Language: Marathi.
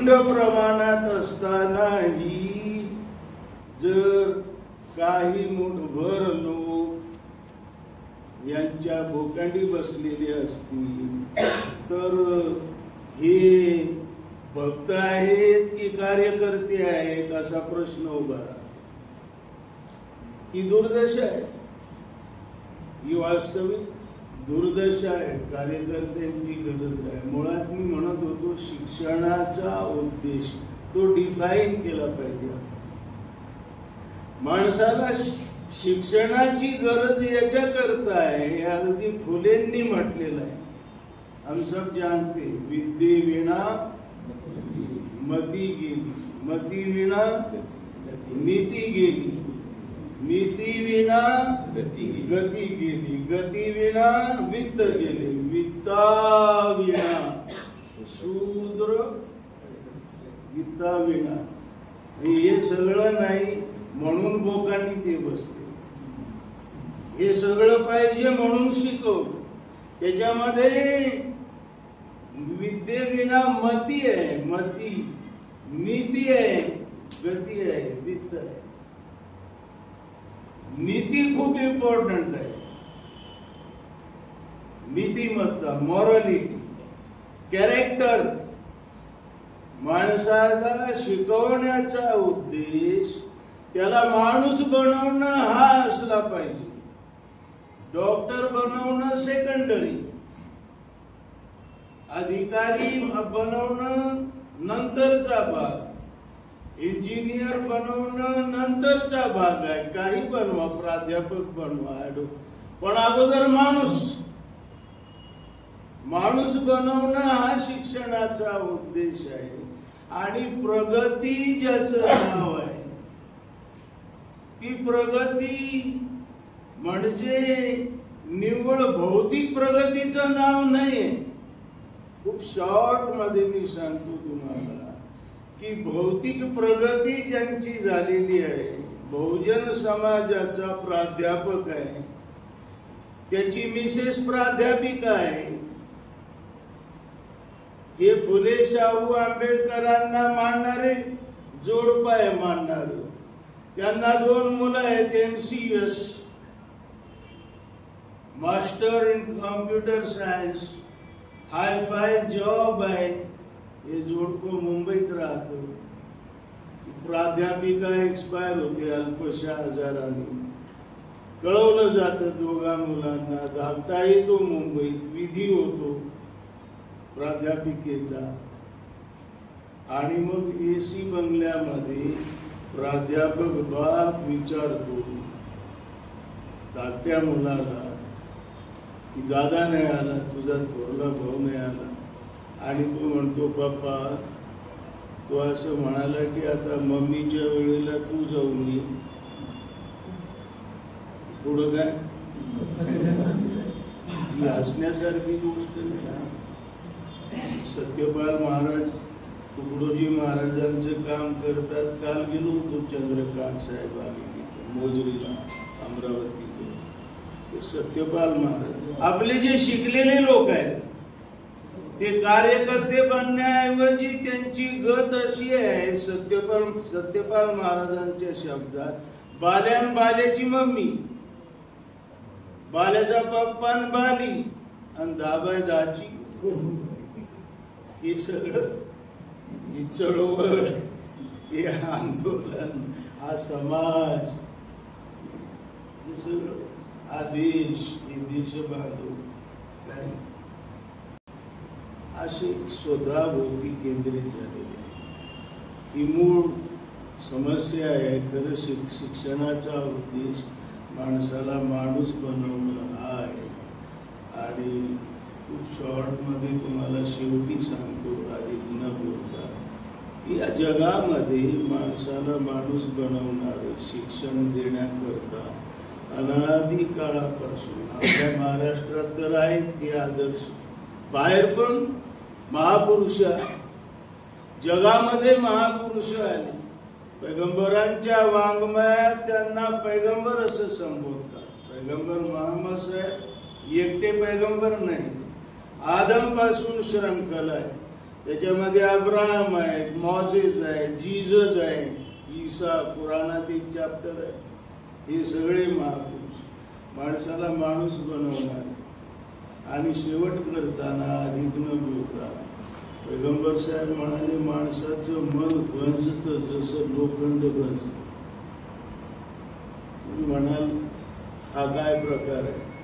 प्रचंड प्रमाणात असतानाही जर काही मुठभर लोक यांच्या भोकांडी बसलेले असतील तर हे भक्त आहेत की कार्यकर्ते आहेत असा प्रश्न उभा राहतो. ही दुर्दशा आहे, ही वास्तविक दुर्दशा आहे. कार्यकर्त्यांची गरज आहे. मुळात मी म्हणत होतो शिक्षणाचा उद्देश तो डिफाईन केला पाहिजे. माणसाला शिक्षणाची गरज याच्याकरता आहे, अगदी फुलेंनी म्हटलेलं आहे. हम सब जानते विद्ये विना मती गेली, मती विना नीती गेली, नीती विना गती गेली, गती विना वित्त गेले, वित्ता विना शूद्र, वित्ता विना हे सगळं नाही म्हणून बोकांनी ते बसले. हे सगळं पाहिजे म्हणून शिकवलं. त्याच्यामध्ये विद्येविना मती आहे, मती, नीती आहे, गती आहे, वित्त आहे. नीती खूप इम्पॉर्टंट आहे. नीतिमत्ता, मॉरॅलिटी, कॅरेक्टर. माणसाला शिकवण्याचा उद्देश त्याला माणूस बनवणं हा असला पाहिजे. डॉक्टर बनवणं सेकंडरी, अधिकारी बनवणं नंतरचा भाग, इंजिनियर बनवणं नंतरचा भाग आहे. काही बनवा, प्राध्यापक बनवा, पण अगोदर माणूस बनवणं हा शिक्षणाचा उद्देश आहे. आणि प्रगती ज्याचं नाव आहे ती प्रगती म्हणजे निव्वळ भौतिक प्रगतीचं नाव नाहीये. खूप शॉर्ट मध्ये मी सांगतो तुम्हाला की भौतिक प्रगती ज्यांची झालेली आहे, बहुजन समाजाचा प्राध्यापक आहे, त्याची मिसेस प्राध्यापिका आहे, हे फुले शाहू आंबेडकरांना मानणारे जोडपं आहे मानणार. त्यांना 2 मुलं आहेत, MCS, master in computer science, hi-fi job आहे. हे जोडपं मुंबईत राहतो. प्राध्यापिका एक्सपायर होते अल्पशा आजाराने. कळवलं जातं दोघा मुलांना. धाकटा येतो मुंबईत, विधी होतो प्राध्यापिकेचा आणि मग AC बंगल्यामध्ये प्राध्यापक बाप विचारतो धाकट्या मुलाला की दादा नाही आला, तुझा थोरला भाऊ नाही आला. आणि तो म्हणतो पप्पा, तो असं म्हणाला की आता मम्मीच्या वेळेला तू जाऊन ये. पुढं काय ही हसण्यासारखी गोष्ट नाही. सत्यपाल महाराज तुकडोजी महाराजांचं काम करतात. काल गेलो होतो चंद्रकांत साहेब आम्ही मोजरीला, अमरावतीचे. ते सत्यपाल महाराज आपले जे शिकलेले लोक आहेत ते कार्यकर्ते बनण्याऐवजी त्यांची गत अशी आहे. सत्यपाल महाराजांच्या शब्दात, बाल्यान बाल्याची मम्मी, बाल्याचा पप्पान बाली आणि दाबाय दाची. हे सगळं, ही चळवळ, हे आंदोलन, हा समाज, हे सगळं, हा देश, हे देशबांधव काय असे स्वतःभोवती केंद्रित झालेले आहे. ही मूळ समस्या आहे. खरं शिक्षणाचा उद्देश माणसाला माणूस बनवणं हा आहे. आणि खूप शॉर्ट मध्ये तुम्हाला शेवटी सांगतो, अधिक न बोलता, या जगामध्ये माणसाला माणूस बनवणारं शिक्षण देण्याकरता अनादी काळापासून आपल्या महाराष्ट्रात तर आहेत हे आदर्श. बाहेर पण महापुरुष, जगामध्ये महापुरुष आले. पैगंबरांच्या वाङ्मयात त्यांना पैगंबर असं संबोधतात. पैगंबर मोहम्मद साहेब एकटे पैगंबर नाही. आदम पासून श्रंखला आहे. त्याच्यामध्ये अब्राहम आहे, मॉझेस आहे, जीसस आहे, ईसा, कुराणात एक चॅप्टर आहे. हे सगळे महापुरुष माणसाला माणूस बनवणार. आणि शेवट करताना अधिक न बोलता पैगंबर साहेब म्हणाले, माणसाचं मन गंजतं जसं लोखंड गंजतं. म्हणाल हा काय प्रकार आहे?